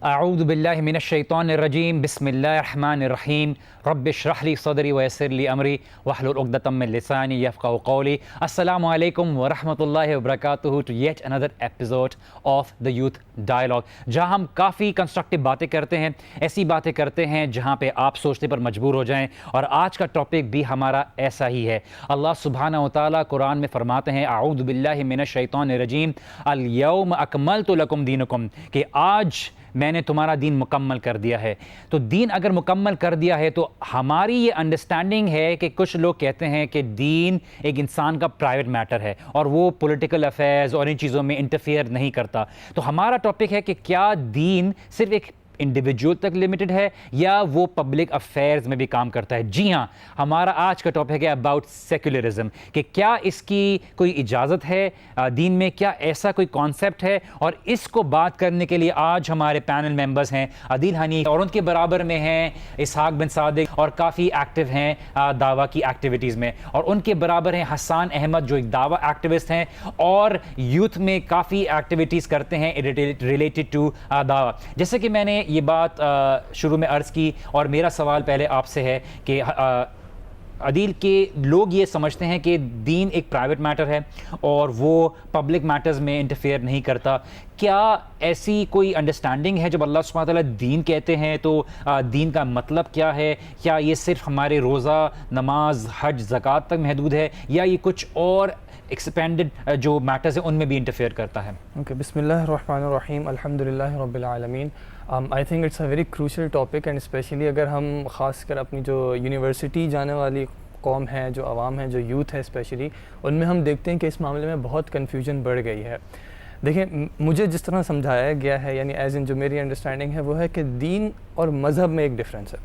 अऊज़ु बिल्लाहि मिनश्शैतानिर्रजीम बिस्मिल्लाहिर्रहमानिर्रहीम रब्बिश्रह ली सदरी वयस्सिर ली अमरी वहलुल उक़दतम मिन लिसानी यफ़क़हू क़ौली। अस्सलामु अलैकुम व रहमतुल्लाहि व बरकातुहू to yet another episode of the youth dialogue, जहां हम काफ़ी कंस्ट्रक्टिव बातें करते हैं, ऐसी बातें करते हैं जहां पे आप सोचने पर मजबूर हो जाएं। और आज का टॉपिक भी हमारा ऐसा ही है। अल्लाह सुब्हानहू व तआला कुरान में फरमाते हैं, अऊज़ु बिल्लाहि मिनश्शैतानिर्रजीम अल यौम अकमलतु लकुम दीनुकुम, कि आज मैंने तुम्हारा दीन मुकम्मल कर दिया है। तो दीन अगर मुकम्मल कर दिया है तो हमारी ये अंडरस्टैंडिंग है कि कुछ लोग कहते हैं कि दीन एक इंसान का प्राइवेट मैटर है और वो पॉलिटिकल अफेयर्स और इन चीज़ों में इंटरफेयर नहीं करता। तो हमारा टॉपिक है कि क्या दीन सिर्फ एक इंडिविजुअल तक लिमिटेड है या वो पब्लिक अफेयर्स में भी काम करता है। जी हाँ, हमारा आज का टॉपिक है अबाउट सेक्युलरिज्म, कि क्या इसकी कोई इजाज़त है दीन में, क्या ऐसा कोई कॉन्सेप्ट है। और इसको बात करने के लिए आज हमारे पैनल मेंबर्स हैं अदील हनीफ, और उनके बराबर में हैं इसहाक बिन सादिक और काफ़ी एक्टिव हैं दावा की एक्टिविटीज़ में, और उनके बराबर हैं हसन अहमद जो एक दावा एक्टिविस्ट हैं और यूथ में काफ़ी एक्टिविटीज़ करते हैं रिलेटेड टू दावा। जैसे कि मैंने ये बात शुरू में अर्ज़ की, और मेरा सवाल पहले आपसे है कि अदील के लोग ये समझते हैं कि दीन एक प्राइवेट मैटर है और वो पब्लिक मैटर्स में इंटरफेयर नहीं करता। क्या ऐसी कोई अंडरस्टैंडिंग है? जब अल्लाह सुब्हानहू व तआला दीन कहते हैं तो दीन का मतलब क्या है? क्या ये सिर्फ हमारे रोज़ा, नमाज, हज, ज़कात तक महदूद है या ये कुछ और एक्सपेंडेड जो मैटर्स हैं उनमें भी इंटरफेयर करता है? ओके, बिस्मिल्लाहिर्रहमानिर्रहीम, अल्हम्दुलिल्लाहि रब्बिल आलमीन। I think it's a very crucial topic, and specially अगर हम ख़ासकर अपनी जो यूनिवर्सिटी जाने वाली कौम है, जो आवाम है, जो यूथ है स्पेशली, उनमें हम देखते हैं कि इस मामले में बहुत कन्फ्यूजन बढ़ गई है। देखिए, मुझे जिस तरह समझाया गया है, यानी एज इन जो मेरी अंडरस्टैंडिंग है वो है कि दीन और मज़हब में एक डिफरेंस है।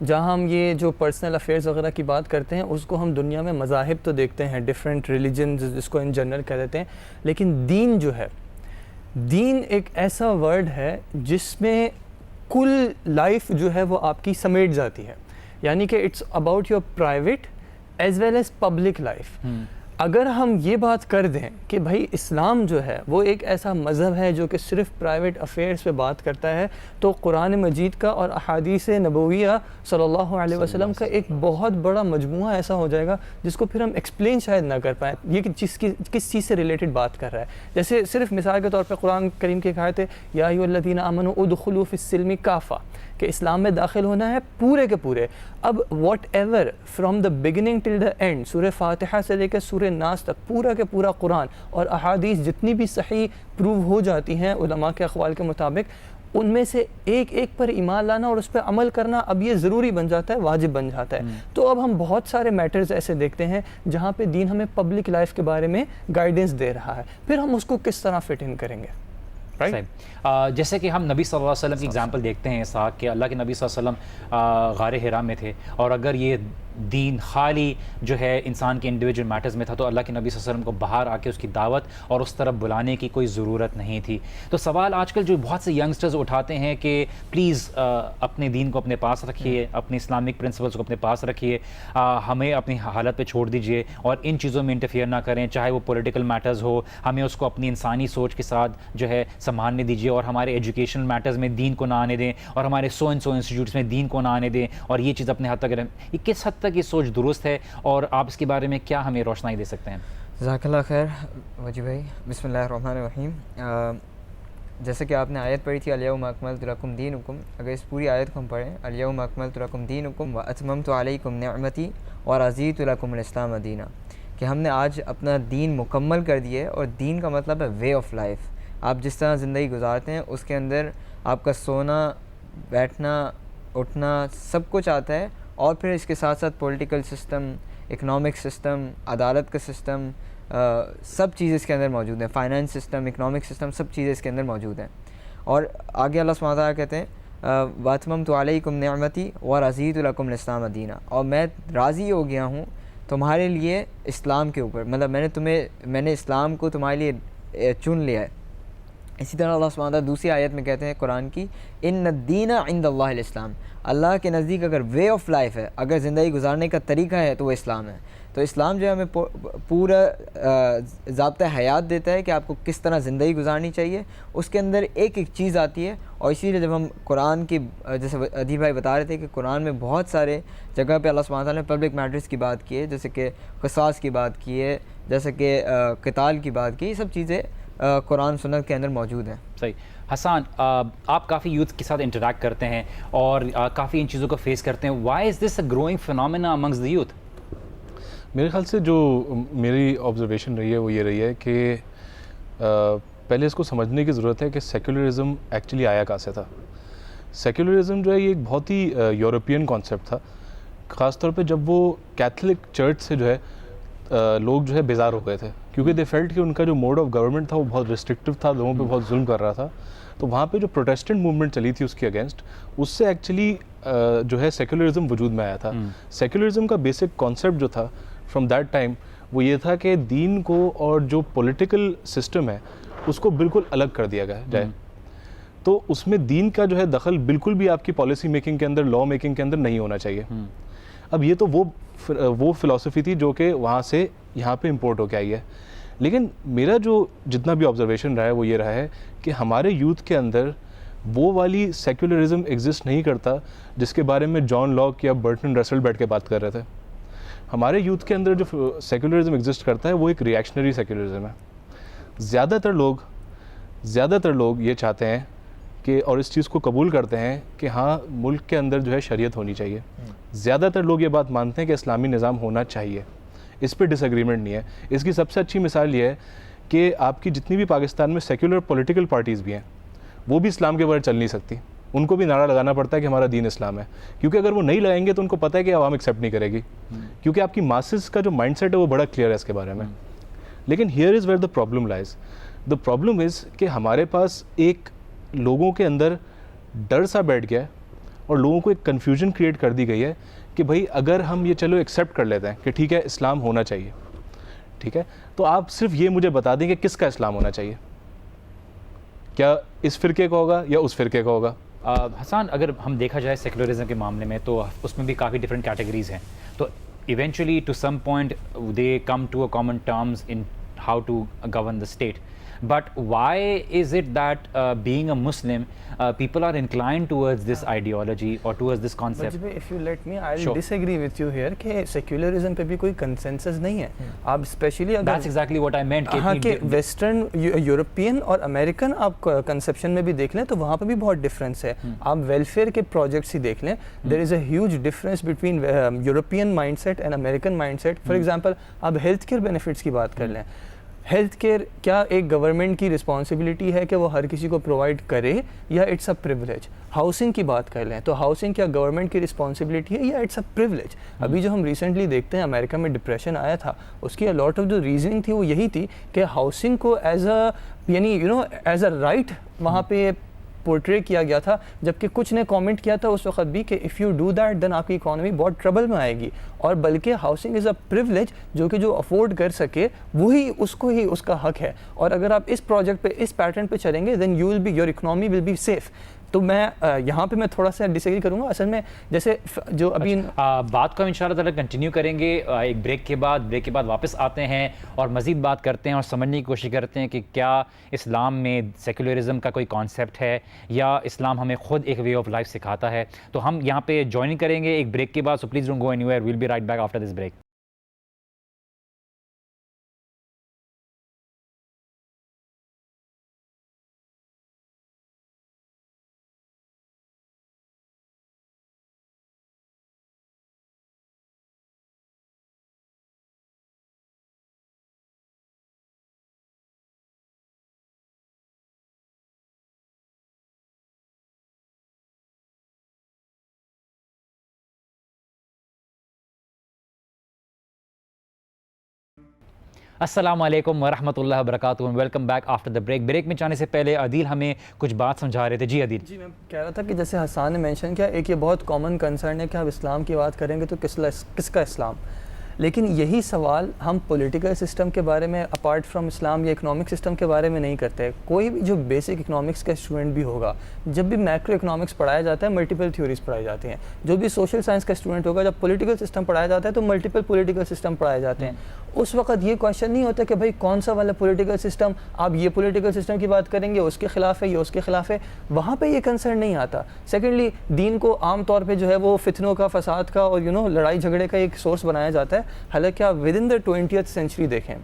जहाँ हम ये जो पर्सनल अफेयर्स वगैरह की बात करते हैं उसको हम दुनिया में मज़ाहिब तो देखते हैं, डिफरेंट रिलीजन जिसको इन जनरल कह देते हैं, लेकिन दीन जो है, दीन एक ऐसा वर्ड है जिसमें कुल लाइफ जो है वो आपकी समेट जाती है। यानी कि it's about your private as well as public life. अगर हम ये बात कर दें कि भाई इस्लाम जो है वो एक ऐसा मज़हब है जो कि सिर्फ प्राइवेट अफेयर्स पे बात करता है, तो कुरान मजीद का और अहादीस नबविया सल्लल्लाहु अलैहि वसल्लम का एक बहुत बड़ा मजमूआ ऐसा हो जाएगा जिसको फिर हम एक्सप्लेन शायद ना कर पाएँ ये कि किस चीज़ से रिलेटेड बात कर रहा है। जैसे सिर्फ मिसाल के तौर पर कुरान करीम की एक आयत है, या अय्युहल्लज़ीना आमनू उदखुलू फिस्सिल्मि काफ़ा, कि इस्लाम में दाखिल होना है पूरे के पूरे। अब what ever from the beginning till the end, सूरह फातिहा से लेकर सूरह नास तक पूरा के पूरा कुरान और अहादीस जितनी भी सही प्रूव हो जाती हैं उलमा के अक़वाल के मुताबिक, उनमें से एक एक पर ईमान लाना और उस पर अमल करना अब ये ज़रूरी बन जाता है, वाजिब बन जाता है। तो अब हम बहुत सारे मैटर्स ऐसे देखते हैं जहाँ पे दीन हमें पब्लिक लाइफ के बारे में गाइडेंस दे रहा है, फिर हम उसको किस तरह फिट इन करेंगे। जैसे कि हम नबी सल्लल्लाहु अलैहि वसल्लम की एग्जांपल देखते हैं साथ कि अल्लाह के नबी सल्लल्लाहु अलैहि वसल्लम गारे हिरा में थे, और अगर ये दीन खाली जो है इंसान के इंडिविजुअल मैटर्स में था तो अल्लाह के नबी सल्लल्लाहु अलैहि वसल्लम को बाहर आके उसकी दावत और उस तरफ बुलाने की कोई ज़रूरत नहीं थी। तो सवाल आजकल जो बहुत से यंगस्टर्स उठाते हैं कि प्लीज़ अपने दीन को अपने पास रखिए, अपने इस्लामिक प्रिंसिपल्स को अपने पास रखिए, हमें अपनी हालत पे छोड़ दीजिए और इन चीज़ों में इंटरफेयर ना करें, चाहे वो पॉलिटिकल मैटर्स हो, हमें उसको अपनी इंसानी सोच के साथ जो है संभालने दीजिए, और हमारे एजुकेशनल मैटर्स में दीन को ना आने दें, और हमारे सो इंस्टीट्यूट्स में दीन को ना आने दें, और ये चीज़ अपने हद तक करें। ये किस हद तक ये सोच दुरुस्त है और आप इसके बारे में क्या हमें रोशनाई दे सकते हैं? ज़ाकल्लाह खैर वजी भाई, बिस्मिल्लाहिर्रहमानिर्रहीम। जैसे कि आपने आयत पढ़ी थी, अल-यौम अकमलतु लकुम दीनुकुम, अगर इस पूरी आयत को हम पढ़ें, अल-यौम अकमलतु लकुम दीनुकुम व अतममतु अलैकुम निअमती व रज़ीतु लकुमुल इस्लाम दीना, कि हमने आज अपना दीन मुकम्मल कर दिया है। और दीन का मतलब है वे ऑफ लाइफ। आप जिस तरह ज़िंदगी गुजारते हैं उसके अंदर आपका सोना, बैठना, उठना सब कुछ आता है, और फिर इसके साथ साथ पॉलिटिकल सिस्टम, इकोनॉमिक सिस्टम, अदालत का सिस्टम, सब चीज़ इसके अंदर मौजूद है। फाइनेंस सिस्टम, इकोनॉमिक सिस्टम, सब चीज़ें इसके अंदर मौजूद हैं। और आगे अल्लाह सुब्हानहू व तआला कहते हैं वातममतु अलैकुम निअमती व रज़ीतु लकुमुल इस्लाम दीना, और मैं राज़ी हो गया हूँ तुम्हारे लिए इस्लाम के ऊपर, मतलब मैंने इस्लाम को तुम्हारे लिए चुन लिया है। इसी तरह अल्लाह सुब्हानहू व तआला दूसरी आयत में कहते हैं कुरान की, इन्न दीना इंदल्लाहिल इस्लाम, अल्लाह के नज़दीक अगर वे ऑफ़ लाइफ है, अगर ज़िंदगी गुजारने का तरीका है तो वो इस्लाम है। तो इस्लाम जो है हमें पूरा ज़ाब्ता हयात देता है कि आपको किस तरह ज़िंदगी गुजारनी चाहिए। उसके अंदर एक एक चीज़ आती है, और इसीलिए जब हम कुरान की, जैसे अदी भाई बता रहे थे कि कुरान में बहुत सारे जगह पे अल्लाह सुब्हानहू तआला ने पब्लिक मैटर्स की बात की है, जैसे कि क़िसास की बात की है, जैसे कि क़िताल की बात की, ये सब चीज़ें कुरान सुन्नत के अंदर मौजूद हैं। सही। हसन, आप काफ़ी यूथ के साथ इंटरेक्ट करते हैं और काफ़ी इन चीज़ों को फेस करते हैं। Why is this a growing phenomena amongst the youth? मेरे ख्याल से जो मेरी ऑब्जर्वेशन रही है वो ये रही है कि पहले इसको समझने की ज़रूरत है कि सेक्युलरिज़म एक्चुअली आया कहाँ से था। सेक्युलरिज़म जो है ये एक बहुत ही यूरोपियन कॉन्सेप्ट था, ख़ास तौर पे जब वो कैथलिक चर्च से जो है लोग जो है बेजार हो गए थे, क्योंकि दे फेल्ट कि उनका जो मोड ऑफ गवर्नमेंट था वो बहुत रिस्ट्रिक्टिव था, लोगों पे बहुत जुल्म कर रहा था। तो वहाँ पे जो प्रोटेस्टेंट मूवमेंट चली थी उसके अगेंस्ट, उससे एक्चुअली जो है सेक्युलरिज़म वजूद में आया था। सेक्युलरिज़म का बेसिक कॉन्सेप्ट जो था फ्रॉम दैट टाइम वो ये था कि दीन को और जो पॉलिटिकल सिस्टम है उसको बिल्कुल अलग कर दिया गया जाए। तो उसमें दीन का जो है दखल बिल्कुल भी आपकी पॉलिसी मेकिंग के अंदर, लॉ मेकिंग के अंदर नहीं होना चाहिए। अब ये तो वो फ़िलॉसफी थी जो कि वहाँ से यहाँ पे इंपोर्ट होके आई है। लेकिन मेरा जो जितना भी ऑब्जर्वेशन रहा है वो ये रहा है कि हमारे यूथ के अंदर वो वाली सेक्युलरिज़म एग्जिस्ट नहीं करता जिसके बारे में जॉन लॉक या बर्टन रसल बैठ के बात कर रहे थे। हमारे यूथ के अंदर जो सेक्युलरिज़म एग्जिस्ट करता है वो एक रिएक्शनरी सेक्युलरिज़म है। ज़्यादातर लोग ये चाहते हैं कि, और इस चीज़ को कबूल करते हैं कि हाँ मुल्क के अंदर जो है शरीयत होनी चाहिए। ज़्यादातर लोग ये बात मानते हैं कि इस्लामी निज़ाम होना चाहिए, इस पे डिसएग्रीमेंट नहीं है। इसकी सबसे अच्छी मिसाल ये है कि आपकी जितनी भी पाकिस्तान में सेक्युलर पॉलिटिकल पार्टीज़ भी हैं वो भी इस्लाम के बगैर चल नहीं सकती। उनको भी नारा लगाना पड़ता है कि हमारा दीन इस्लाम है, क्योंकि अगर वो नहीं लगाएंगे तो उनको पता है कि आवाम एक्सेप्ट नहीं करेगी, क्योंकि आपकी मासेस का जो माइंडसेट है वो बड़ा क्लियर है इसके बारे में। लेकिन here is where the problem lies. The problem is कि हमारे पास एक लोगों के अंदर डर सा बैठ गया है और लोगों को एक कन्फ्यूजन क्रिएट कर दी गई है कि भाई अगर हम ये चलो एक्सेप्ट कर लेते हैं कि ठीक है इस्लाम होना चाहिए, ठीक है, तो आप सिर्फ ये मुझे बता दें कि किसका इस्लाम होना चाहिए, क्या इस फ़िरके का होगा या उस फ़िरके का होगा। हसन, अगर हम देखा जाए सेक्युलरिज्म के मामले में तो उसमें भी काफ़ी डिफरेंट कैटेगरीज हैं। तो eventually to some point they come to a common terms in how to govern the state. But why is it that being a Muslim, people are inclined towards this ideology or towards this concept? But if you let me, I'll Sure. disagree with you here कि secularism पे भी कोई consensus नहीं है। आप specially अगर That's exactly what I meant. हाँ कि वेस्टर्न यूरोपियन और अमेरिकन आप कंसेप्शन में भी देख लें तो वहाँ पे भी बहुत डिफरेंस है। आप वेलफेयर के प्रोजेक्ट्स ही देख लें, there is a huge difference between European mindset and American mindset. For example आप हेल्थ केयर बेनिफिट्स की बात कर लें, हेल्थ केयर क्या एक गवर्नमेंट की रिस्पॉन्सिबिलिटी है कि वो हर किसी को प्रोवाइड करे या इट्स अ प्रिविलेज? हाउसिंग की बात कर लें तो हाउसिंग क्या गवर्नमेंट की रिस्पॉन्सिबिलिटी है या इट्स अ प्रिविलेज? अभी जो हम रिसेंटली देखते हैं अमेरिका में डिप्रेशन आया था, उसकी लॉट ऑफ जो रीजनिंग थी वो यही थी कि हाउसिंग को एज अ यानी एज अ राइट वहाँ पे पोर्ट्रे किया गया था, जबकि कुछ ने कमेंट किया था उस वक्त भी कि if you do that then आपकी इकोनॉमी बहुत ट्रबल में आएगी, और बल्कि हाउसिंग इज़ अ प्रिविलेज, जो कि जो अफोर्ड कर सके वही उसको ही उसका हक है। और अगर आप इस प्रोजेक्ट पे इस पैटर्न पे चलेंगे then you will be, your economy will be safe. तो मैं यहाँ पे मैं थोड़ा सा डिसएग्री करूँगा। असल में जैसे जो अभी बात को हम इंशाल्लाह ताला कंटिन्यू करेंगे एक ब्रेक के बाद वापस आते हैं और मज़ीद बात करते हैं और समझने की कोशिश करते हैं कि क्या इस्लाम में सेकुलरिज्म का कोई कॉन्सेप्ट है या इस्लाम हमें खुद एक वे ऑफ लाइफ सिखाता है। तो हम यहाँ पे ज्वाइन करेंगे एक ब्रेक के बाद, so please don't go anywhere, we will be right back after this break. अस्सलामुअलैकुम वरहमतुल्लाहि वबरकातुहू, welcome back after the break. Break में जाने से पहले अदील हमें कुछ बात समझा रहे थे। जी अदील। जी मैं कह रहा था कि जैसे हसन ने मेंशन किया, एक ये बहुत कॉमन कंसर्न है कि आप इस्लाम की बात करेंगे तो किसका इस्लाम। लेकिन यही सवाल हम पॉलिटिकल सिस्टम के बारे में अपार्ट फ्रॉम इस्लाम या इकोनॉमिक सिस्टम के बारे में नहीं करते। कोई भी जो बेसिक इकोनॉमिक्स का स्टूडेंट भी होगा, जब भी मैक्रो इकोनॉमिक्स पढ़ाया जाता है मल्टीपल थ्योरीज पढ़ाई जाती हैं। जो भी सोशल साइंस का स्टूडेंट होगा, जब पॉलिटिकल सिस्टम पढ़ाया जाता है तो मल्टीपल पॉलिटिकल सिस्टम पढ़ाए जाते हैं। उस वक्त ये क्वेश्चन नहीं होता कि भाई कौन सा वाला पॉलिटिकल सिस्टम, आप ये पॉलिटिकल सिस्टम की बात करेंगे उसके खिलाफ है, ये उसके खिलाफ है, वहाँ पे ये कंसर्न नहीं आता। सेकेंडली, दीन को आम तौर पे जो है वो फितनों का, फसाद का और लड़ाई झगड़े का एक सोर्स बनाया जाता है। हालांकि आप with in the 20th century देखें,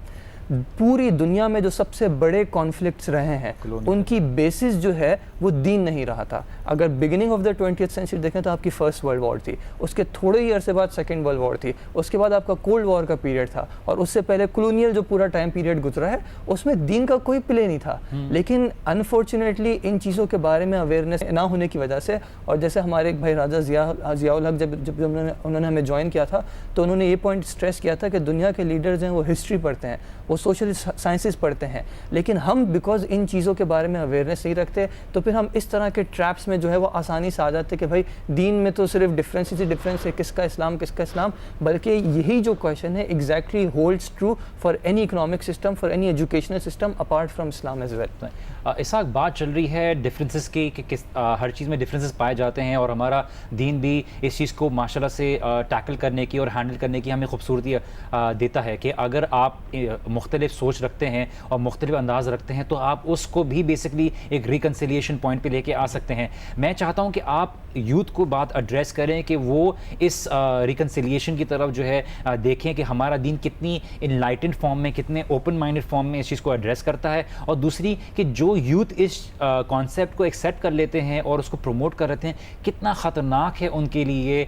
पूरी दुनिया में जो सबसे बड़े कॉन्फ्लिक्ट्स रहे हैं उनकी बेसिस जो है वो दीन नहीं रहा था। अगर beginning of the 20th century देखें तो आपकी फर्स्ट वर्ल्ड वॉर थी, उसके थोड़े ही अरसे बाद सेकेंड वर्ल्ड वॉर थी, उसके बाद आपका कोल्ड वॉर का पीरियड था, और उससे पहले कॉलोनियल जो पूरा टाइम पीरियड गुजरा है उसमें दीन का कोई प्ले नहीं था। लेकिन अनफॉर्चुनेटली इन चीज़ों के बारे में अवेयरनेस ना होने की वजह से, और जैसे हमारे एक भाई राजा ज़ियाउल हक जब उन्होंने हमें ज्वाइन किया था तो उन्होंने ये पॉइंट स्ट्रेस किया था कि दुनिया के लीडर्स हैं वो हिस्ट्री पढ़ते हैं, वो सोशल साइंसेस पढ़ते हैं, लेकिन हम बिकॉज इन चीज़ों के बारे में अवेयरनेस नहीं रखते तो फिर हम इस तरह के ट्रैप्स में जो है वो आसानी से आ जाते कि भाई दीन में तो सिर्फ डिफरेंस ही डिफरेंस है, किसका इस्लाम किसका इस्लाम। बल्कि यही जो क्वेश्चन है exactly holds true for any economic system, for any educational system apart from Islam as well. इसाक, बात चल रही है डिफरेंसेस की कि किस हर चीज़ में डिफरेंसेस पाए जाते हैं, और हमारा दीन भी इस चीज़ को माशाल्लाह से टैकल करने की और हैंडल करने की हमें खूबसूरती देता है कि अगर आप मुख्तलिफ सोच रखते हैं और मुख्तलिफ अंदाज रखते हैं तो आप उसको भी बेसिकली एक रिकन्सिलिएशन पॉइंट पे लेके आ सकते हैं। मैं चाहता हूं कि आप यूथ को बात एड्रेस करें कि वो इस रिकन्सिलिएशन की तरफ जो है देखें कि हमारा दीन कितनी इनलाइटेंड फॉर्म में, कितने ओपन माइंडेड फॉर्म में इस चीज़ को एड्रेस करता है, और दूसरी कि जो यूथ इस कॉन्सेप्ट को एक्सेप्ट कर लेते हैं और उसको प्रमोट कर रहे हैं, कितना ख़तरनाक है उनके लिए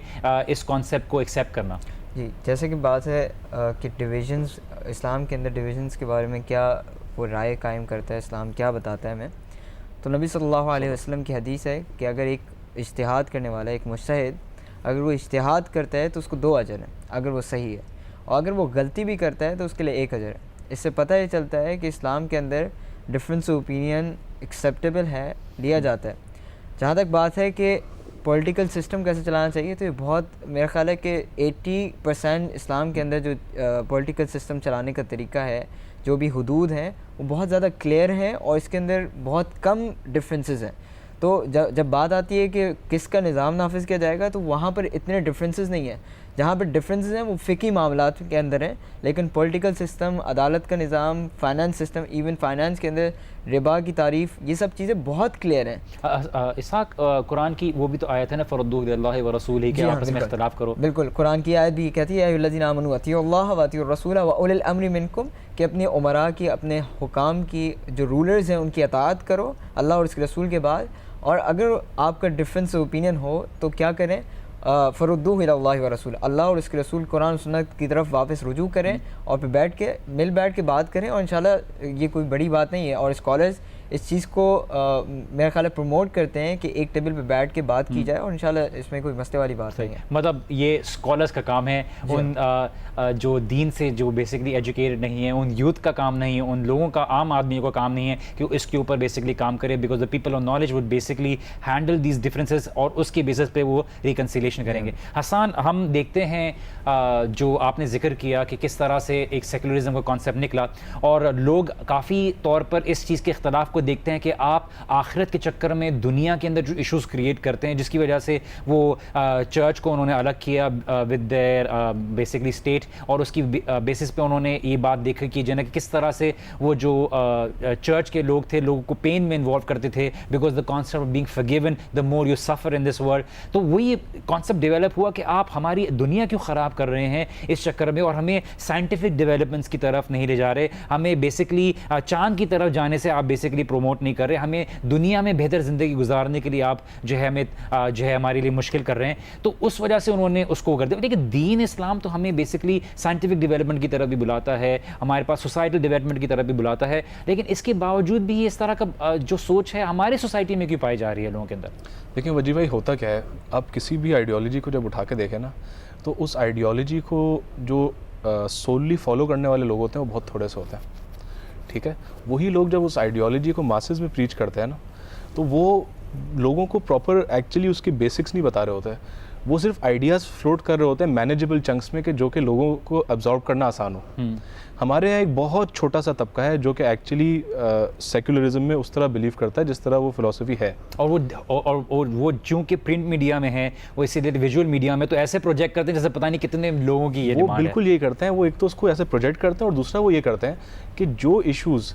इस कॉन्सेप्ट को एक्सेप्ट करना। जी, जैसे कि बात है कि डिविजन्स, इस्लाम के अंदर डिविजन्स के बारे में क्या वो राय कायम करता है, इस्लाम क्या बताता है हमें। तो नबी सल्लल्लाहु अलैहि वसल्लम की हदीस है कि अगर एक इज्तिहाद करने वाला, एक मुज्तहिद, अगर वो इज्तिहाद करता है तो उसको 2 अजर हैं अगर वो सही है, और अगर वो गलती भी करता है तो उसके लिए 1 अजर है। इससे पता ये चलता है कि इस्लाम के अंदर डिफरेंस ऑफ ओपिनियन एक्सेप्टेबल है, लिया जाता है। जहाँ तक बात है कि पॉलिटिकल सिस्टम कैसे चलाना चाहिए, तो ये बहुत, मेरा ख़्याल है कि 80% इस्लाम के अंदर जो पॉलिटिकल सिस्टम चलाने का तरीका है, जो भी हुदूद हैं, वो बहुत ज़्यादा क्लियर हैं और इसके अंदर बहुत कम डिफरेंसेस हैं। तो जब बात आती है कि किसका निज़ाम नाफिज किया जाएगा तो वहाँ पर इतने डिफरेंसेस नहीं है। जहाँ पर डिफरेंसेस हैं वो फ़िकी मामलात के अंदर हैं, लेकिन पॉलिटिकल सिस्टम, अदालत का निज़ाम, फाइनेंस सिस्टम, इवन फाइनेंस के अंदर रिबा की तारीफ़, ये सब चीज़ें बहुत क्लियर हैं। इसाक, कुरान की वो भी तो आयत है ना, फरुद्दू इलल्लाहि व रसूलिही, कि आपस में इख्तिलाफ करो। बिल्कुल, कुरान की आयत भी कहती है अय्युहल्लज़ीना आमनू अतीउल्लाह व अतीउर रसूल व उलिल अम्रि मिनकुम, कि अपने उमरा की, अपने हुकाम की, जो रूलर्स हैं उनकी अताअत करो अल्लाह और उसके रसूल के बाद, और अगर आपका डिफरेंस ओपिनियन हो तो क्या करें, फ़रुद्दूहु इलल्लाहि व रसूल, अल्लाह और उसके रसूल कुरान सुन्नत की तरफ वापस रुजू करें और फिर बैठ के बात करें, और इंशाल्लाह ये कोई बड़ी बात नहीं है। और स्कॉलर्स इस चीज़ को मेरा ख्याल है प्रमोट करते हैं कि एक टेबल पे बैठ के बात की जाए, और इंशाल्लाह इसमें कोई मसले वाली बात नहीं है। मतलब ये स्कॉलर्स का काम है, उन जो दीन से जो बेसिकली एजुकेटेड नहीं है, उन यूथ का काम नहीं है, उन लोगों का, आम आदमी का काम नहीं है कि इसके ऊपर बेसिकली काम करे, because the people of knowledge would basically handle these differences और उसके बेसिस पे वो रिकन्सिलिएशन करेंगे। हसन, हम देखते हैं जो आपने जिक्र किया कि किस तरह से एक सेकुलरिज्म का कॉन्सेप्ट निकला, और लोग काफ़ी तौर पर इस चीज़ के इख्तलाफ को देखते हैं कि आप आखिरत के चक्कर में दुनिया के अंदर जो इश्यूज़ क्रिएट करते हैं, जिसकी वजह से वो चर्च को उन्होंने अलग किया विद देयर बेसिकली स्टेट, और उसकी बेसिस पे उन्होंने ये बात देखी कि जैसे किस तरह से वो जो चर्च के लोग थे, लोगों को पेन में इन्वॉल्व करते थे, because the concept of being forgiven the more you suffer in this world. तो वही कॉन्सेप्ट डेवलप हुआ कि आप हमारी दुनिया क्यों ख़राब कर रहे हैं इस चक्कर में, और हमें साइंटिफिक डेवलपमेंट्स की तरफ नहीं ले जा रहे, हमें बेसिकली चांद की तरफ जाने से आप बेसिकली प्रमोट नहीं कर रहे, हमें दुनिया में बेहतर ज़िंदगी गुजारने के लिए आप जो है हमें जो है हमारे लिए मुश्किल कर रहे हैं। तो उस वजह से उन्होंने उसको कर दिया। लेकिन दीन इस्लाम तो हमें बेसिकली साइंटिफिक डेवलपमेंट की तरफ भी बुलाता है, हमारे पास सोसाइटल डेवलपमेंट की तरफ भी बुलाता है, लेकिन इसके बावजूद भी इस तरह का जो सोच है हमारे सोसाइटी में क्यों पाई जा रही है लोगों के अंदर? देखिए वजी भाई, होता क्या है, आप किसी भी आइडियोलॉजी को जब उठा के देखें ना, तो उस आइडियोलॉजी को जो सोलली फॉलो करने वाले लोग होते हैं वो बहुत थोड़े से होते हैं, ठीक है। वही लोग जब उस आइडियोलॉजी को मासेस में प्रीच करते हैं ना, तो वो लोगों को प्रॉपर एक्चुअली उसके बेसिक्स नहीं बता रहे होते हैं, वो सिर्फ आइडियाज़ फ्लोट कर रहे होते हैं मैनेजेबल चंक्स में कि जो कि लोगों को अब्जॉर्व करना आसान हो। हमारे यहाँ एक बहुत छोटा सा तबका है जो कि एक्चुअली सेक्युलरिज्म में उस तरह बिलीव करता है जिस तरह वो फिलॉसफी है। और वो चूंकि प्रिंट मीडिया में है, वो इसीलिए विजुअल मीडिया में तो ऐसे प्रोजेक्ट करते हैं जैसे पता नहीं कितने लोगों की ये वो डिमांड है। बिल्कुल यही करते हैं, वो एक तो उसको ऐसे प्रोजेक्ट करते हैं और दूसरा वो ये करते हैं कि जो इश्यूज़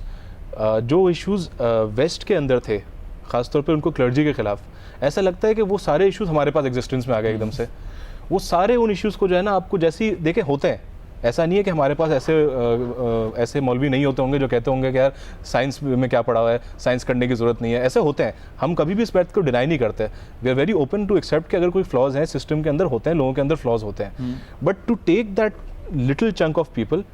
वेस्ट के अंदर थे, ख़ासतौर पे उनको क्लर्जी के ख़िलाफ़, ऐसा लगता है कि वो सारे इश्यूज़ हमारे पास एग्जिस्टेंस में आ गए एकदम से। वो सारे उन इश्यूज़ को जो है ना आपको जैसे ही देखें होते हैं, ऐसा नहीं है कि हमारे पास ऐसे मौलवी नहीं होते होंगे जो कहते होंगे कि यार साइंस में क्या पढ़ा हुआ है, साइंस करने की ज़रूरत नहीं है। ऐसे होते हैं, हम कभी भी इस बात को डिनाई नहीं करते। We are very open to accept कि अगर कोई फ्लॉज हैं सिस्टम के अंदर होते हैं, लोगों के अंदर फ्लॉज होते हैं, but to take that little chunk of people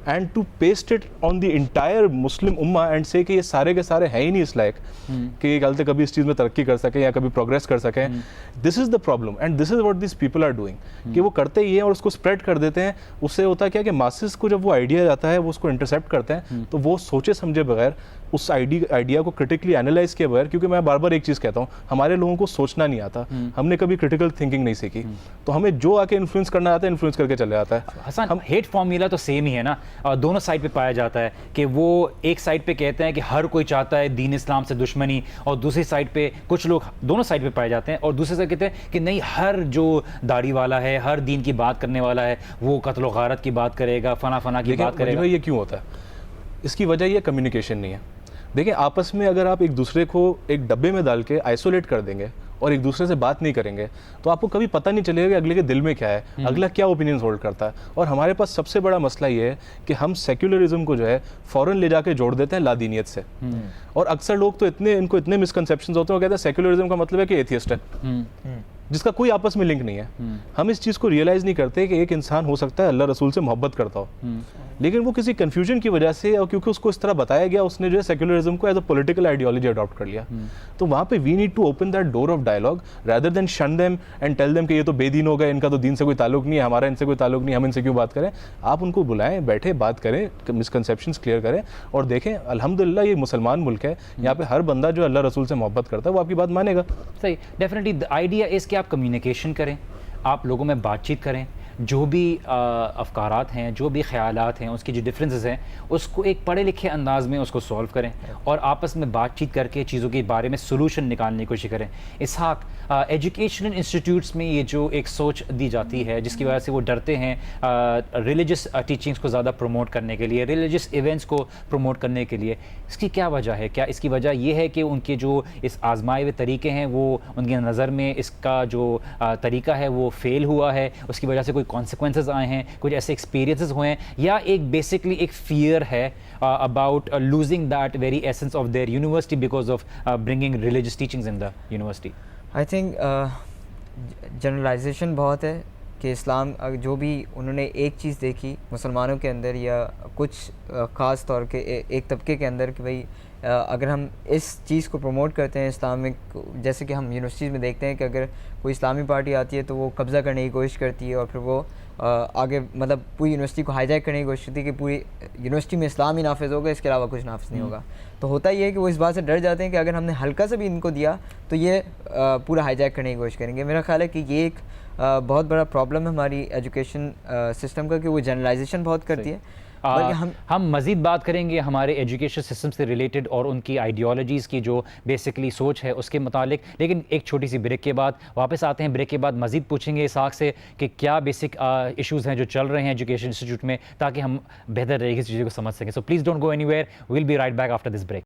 and to paste it on the entire Muslim उम्मा एंड से कि ये सारे के सारे हैं ही नहीं इस लायक कि ये गलत कभी इस चीज़ में तरक्की कर सकें या कभी प्रोग्रेस कर सकें। This is the problem and this is what this people are doing कि वो करते ही हैं और उसको स्प्रेड कर देते हैं। उससे होता क्या कि मासेस को जब वो आइडिया जाता है वो उसको इंटरसेप्ट करते हैं, तो वो सोचे समझे बगैर उस आइडिया को क्रिटिकली एनालाइज किए बगैर, क्योंकि मैं बार बार एक चीज़ कहता हूँ, हमारे लोगों को सोचना नहीं आता, हमने कभी क्रिटिकल थिंकिंग नहीं सीखी, तो हमें जो आके इन्फ्लुएंस करना आता है इन्फ्लुएंस करके चले जाता है। हसन, हेट फॉर्मूला तो सेम ही है ना, दोनों साइड पे पाया जाता है कि वो एक साइड पे कहते हैं कि हर कोई चाहता है दीन इस्लाम से दुश्मनी, और दूसरी साइड पे कुछ लोग दोनों साइड पे पाए जाते हैं और दूसरे साइड कहते हैं कि नहीं, हर जो दाढ़ी वाला है, हर दीन की बात करने वाला है, वो कत्ल गारत की बात करेगा, फना फना की बात करेगा। ये क्यों होता है? इसकी वजह ये कम्युनिकेशन नहीं है। देखिए, आपस में अगर आप एक दूसरे को एक डब्बे में डाल के आइसोलेट कर देंगे और एक दूसरे से बात नहीं करेंगे तो आपको कभी पता नहीं चलेगा कि अगले के दिल में क्या है, अगला क्या ओपिनियंस होल्ड करता है। और हमारे पास सबसे बड़ा मसला ये है कि हम सेक्युलरिज्म को जो है फ़ौरन ले जाके जोड़ देते हैं लादीनियत से। और अक्सर लोग तो इनको इतने मिसकंसेप्शंस होते हैं, वो कहते हैं सेक्युलरिज्म का मतलब है कि एथियस्ट है, जिसका कोई आपस में लिंक नहीं है। हम इस चीज़ को रियलाइज़ नहीं करते कि एक इंसान हो सकता है अल्लाह रसूल से मोहब्बत करता हो, लेकिन वो किसी कन्फ्यूजन की वजह से और क्योंकि उसको इस तरह बताया गया, उसने जो है सेक्युलरिज्म को as a political ideology adopt कर लिया। तो वहाँ पे we need to open that door of dialogue rather than shun them and tell them कि ये तो बेदीन हो गए, इनका तो दीन से कोई ताल्लुक नहीं है, हमारा इनसे कोई ताल्लुक नहीं, हम इनसे क्यों बात करें। आप उनको बुलाएं, बैठे बात करें, मिसकंसेप्शंस क्लियर करें और देखें अल्हम्दुलिल्लाह ये मुसलमान मुल्क है, यहाँ पे हर बंदा जो अल्लाह रसूल से मोहब्बत करता है वो आपकी बात मानेगा। सही, डेफिनेटली द आइडिया इज़ कि आप कम्युनिकेशन करें, आप लोगों में बातचीत करें, जो भी अफकारात हैं, जो भी ख्यालात हैं, उसकी जो डिफरेंसेस हैं, उसको एक पढ़े लिखे अंदाज में उसको सॉल्व करें और आपस में बातचीत करके चीज़ों के बारे में सोल्यूशन निकालने की कोशिश करें। इसहाक, एजुकेशनल इंस्टीट्यूट्स में ये जो एक सोच दी जाती है जिसकी वजह से वो डरते हैं रिलीजियस टीचिंग्स को ज़्यादा प्रमोट करने के लिए, रिलीजियस इवेंट्स को प्रमोट करने के लिए, इसकी क्या वजह है? क्या इसकी वजह ये है कि उनके जो इस आजमाए हुए तरीके हैं वो उनकी नज़र में इसका जो तरीका है वो फेल हुआ है, उसकी वजह से कोई कॉन्सिक्वेंसेस आए हैं, कुछ ऐसे एक्सपीरियंसेस हुए हैं, या एक बेसिकली एक फियर है about losing that very essence of their university because of bringing religious teachings in the university? I think generalisation बहुत है कि इस्लाम जो भी उन्होंने एक चीज़ देखी मुसलमानों के अंदर या कुछ ख़ास तौर के एक तबके के अंदर कि भाई अगर हम इस चीज़ को प्रमोट करते हैं इस्लामिक, जैसे कि हम यूनिवर्सिटीज़ में देखते हैं कि अगर कोई इस्लामी पार्टी आती है तो वो कब्ज़ा करने की कोशिश करती है और फिर वो आगे मतलब पूरी यूनिवर्सिटी को हाईजैक करने की कोशिश करती है कि पूरी यूनिवर्सिटी में इस्लाम ही नाफिज होगा, इसके अलावा कुछ नाफिज नहीं होगा। तो होता ये है कि वो इस बात से डर जाते हैं कि अगर हमने हल्का सा भी इनको दिया तो ये पूरा हाईजैक करने की कोशिश करेंगे। मेरा ख्याल है कि ये एक बहुत बड़ा प्रॉब्लम है हमारी एजुकेशन सिस्टम का कि वो जनरलाइजेशन बहुत करती है। हम मज़ीद बात करेंगे हमारे एजुकेशन सिस्टम से रिलेटेड और उनकी आइडियोलॉजीज़ की जो बेसिकली सोच है उसके मुतालिक, लेकिन एक छोटी सी ब्रेक के बाद वापस आते हैं। ब्रेक के बाद मज़ीद पूछेंगे इसहाक से कि क्या बेसिक इश्यूज़ हैं जो चल रहे हैं एजुकेशन इंस्टीट्यूट में, ताकि हम बेहतर तरीके से चीज़ों को समझ सकें। So please don't go anywhere, we will be right back after this break.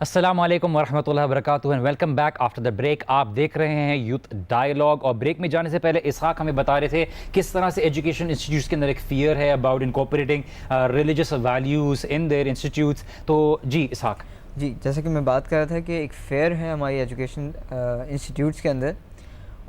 अस्सलाम वालेकुम वरहमतुल्लाहि वबरकातुहू and welcome back after the break. आप देख रहे हैं यूथ डायलॉग और ब्रेक में जाने से पहले इसहाक हमें बता रहे थे किस तरह से एजुकेशन इंस्टीट्यूट्स के अंदर एक फियर है about incorporating religious values in their institutes. तो जी इसहाक। जी, जैसा कि मैं बात कर रहा था कि एक फेयर है हमारी एजुकेशन इंस्टीट्यूट्स के अंदर,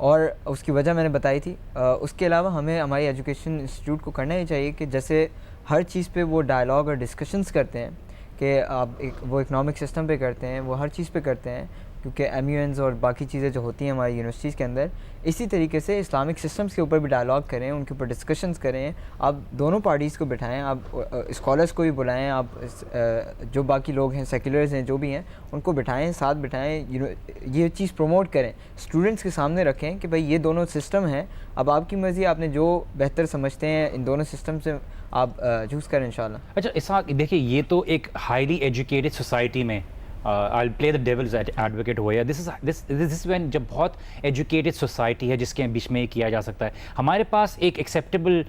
और उसकी वजह मैंने बताई थी। उसके अलावा हमें हमारी एजुकेशन इंस्टीट्यूट को करना ही चाहिए कि जैसे हर चीज़ पे वो डायलॉग और डिस्कशंस करते हैं कि आप वो इकनॉमिक सिस्टम पे करते हैं, वो हर चीज़ पे करते हैं, क्योंकि MUNs और बाकी चीज़ें जो होती हैं हमारी यूनिवर्सिटीज़ के अंदर, इसी तरीके से इस्लामिक सिस्टम्स के ऊपर भी डायलॉग करें, उनके ऊपर डिस्कशंस करें। आप दोनों पार्टीज़ को बिठाएं, आप स्कॉलर्स को भी बुलाएं, आप जो बाकी लोग हैं, सेक्युलर्स हैं, जो भी हैं, उनको बिठाएं, साथ बिठाएं, ये चीज़ प्रमोट करें, स्टूडेंट्स के सामने रखें कि भाई ये दोनों सिस्टम हैं, अब आपकी मर्ज़ी, आपने जो बेहतर समझते हैं इन दोनों सिस्टम से आप चूज़ करें इंशाल्लाह। अच्छा इसहाक, देखिए ये तो एक हाईली एजुकेटेड सोसाइटी में I play the devil's advocate हो, या दिस इज व्हेन जब बहुत एजुकेटेड सोसाइटी है जिसके बीच में ये किया जा सकता है। हमारे पास एक एक्सेप्टेबल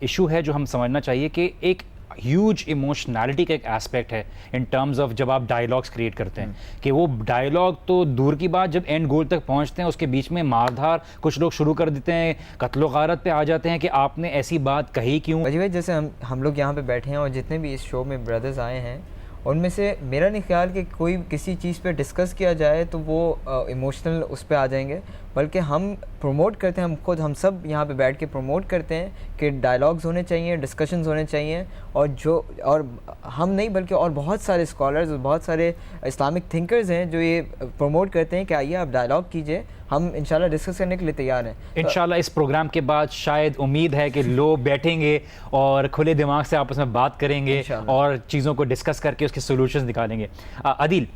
इशू है जो हम समझना चाहिए कि एक ह्यूज इमोशनैलिटी का एक एस्पेक्ट है इन टर्म्स ऑफ जब आप डायलॉग्स क्रिएट करते हैं, कि वो डायलॉग तो दूर की बात, जब एंड गोल तक पहुंचते हैं उसके बीच में मारधार कुछ लोग शुरू कर देते हैं, कत्लो गारत पे आ जाते हैं कि आपने ऐसी बात कही क्यों। वजी भाई, जैसे हम लोग यहाँ पे बैठे हैं और जितने भी इस शो में ब्रदर्स आए हैं, उनमें से मेरा नहीं ख्याल कि कोई किसी चीज़ पे डिस्कस किया जाए तो वो इमोशनल उस पे आ जाएंगे, बल्कि हम प्रमोट करते हैं, हम सब यहाँ पे बैठ के प्रमोट करते हैं कि डायलॉग्स होने चाहिए, डिस्कशंस होने चाहिए, और हम नहीं बल्कि और बहुत सारे स्कॉलर्स और बहुत सारे इस्लामिक थिंकर्स हैं जो ये प्रमोट करते हैं कि आइए आप डायलॉग कीजिए, हम इंशाल्लाह डिस्कस करने के लिए तैयार हैं। इंशाल्लाह इस प्रोग्राम के बाद शायद उम्मीद है कि लोग बैठेंगे और खुले दिमाग से आपस में बात करेंगे और चीज़ों को डिस्कस करके उसके सोल्यूशंस निकालेंगे। आदिल,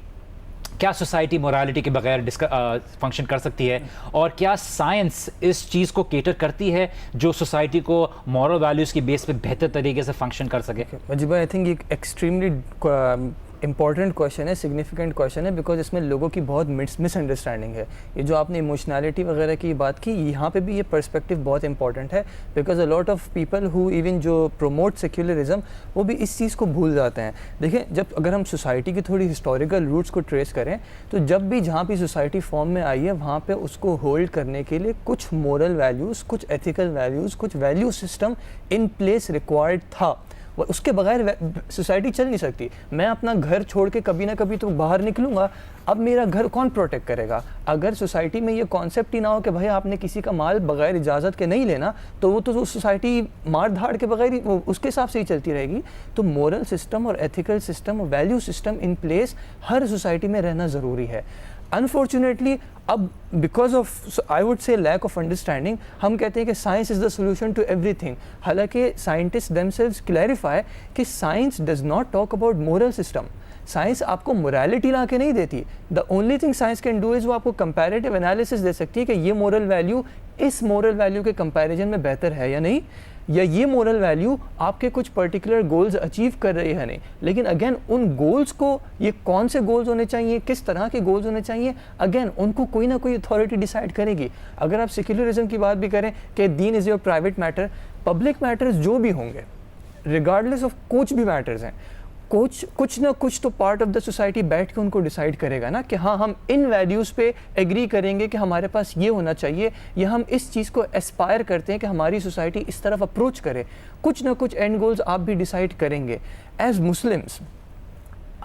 क्या सोसाइटी मोरालिटी के बगैर फंक्शन कर सकती है, और क्या साइंस इस चीज़ को केटर करती है जो सोसाइटी को मॉरल वैल्यूज़ की बेस पे बेहतर तरीके से फंक्शन कर सके? वजी भाई, आई थिंक ये एक्सट्रीमली इंपॉर्टेंट क्वेश्चन है, सिग्निफिकेंट क्वेश्चन है, बिकॉज इसमें लोगों की बहुत मिसअंडरस्टैंडिंग है। ये जो आपने इमोशनैलिटी वगैरह की बात की, यहाँ पे भी ये पर्सपेक्टिव बहुत इंपॉर्टेंट है, because a lot of people who even जो प्रमोट सेक्युलरिज्म, वो भी इस चीज़ को भूल जाते हैं। देखिए, जब अगर हम सोसाइटी की थोड़ी हिस्टोरिकल रूट्स को ट्रेस करें, तो जब भी जहाँ भी सोसाइटी फॉर्म में आई है, वहाँ पे उसको होल्ड करने के लिए कुछ मोरल वैल्यूज़, कुछ एथिकल वैल्यूज़, कुछ value system in place required था। उसके बगैर सोसाइटी चल नहीं सकती। मैं अपना घर छोड़ के कभी ना कभी तो बाहर निकलूंगा, अब मेरा घर कौन प्रोटेक्ट करेगा? अगर सोसाइटी में ये कॉन्सेप्ट ही ना हो कि भाई आपने किसी का माल बगैर इजाज़त के नहीं लेना, तो वो तो सोसाइटी मार धाड़ के बगैर ही उसके हिसाब से ही चलती रहेगी। तो मोरल सिस्टम और एथिकल सिस्टम और वैल्यू सिस्टम इन प्लेस हर सोसाइटी में रहना ज़रूरी है। अनफॉर्चुनेटली अब because of I would say lack of understanding, हम कहते हैं कि science is the solution to everything. हालांकि साइंटिस्ट देमसेल्व्स क्लैरिफाई कि science does not talk about moral system. Science आपको मोरालिटी ला के नहीं देती। The only thing science can do is वो आपको कंपैरेटिव एनालिसिस दे सकती है कि ये मोरल वैल्यू इस मोरल वैल्यू के कंपैरिजन में बेहतर है या नहीं, या ये मोरल वैल्यू आपके कुछ पर्टिकुलर गोल्स अचीव कर रही है नहीं। लेकिन अगेन उन गोल्स को, ये कौन से गोल्स होने चाहिए, किस तरह के गोल्स होने चाहिए, अगेन उनको कोई ना कोई अथॉरिटी डिसाइड करेगी। अगर आप सेक्युलरिज्म की बात भी करें कि दीन is your private matter, public matters जो भी होंगे रिगार्डलेस ऑफ कुछ भी मैटर्स हैं, कुछ ना कुछ तो पार्ट ऑफ द सोसाइटी बैठ के उनको डिसाइड करेगा ना कि हाँ हम इन वैल्यूज़ पे एग्री करेंगे कि हमारे पास ये होना चाहिए, या हम इस चीज़ को एस्पायर करते हैं कि हमारी सोसाइटी इस तरफ अप्रोच करे। कुछ ना कुछ एंड गोल्स आप भी डिसाइड करेंगे। एज मुस्लिम्स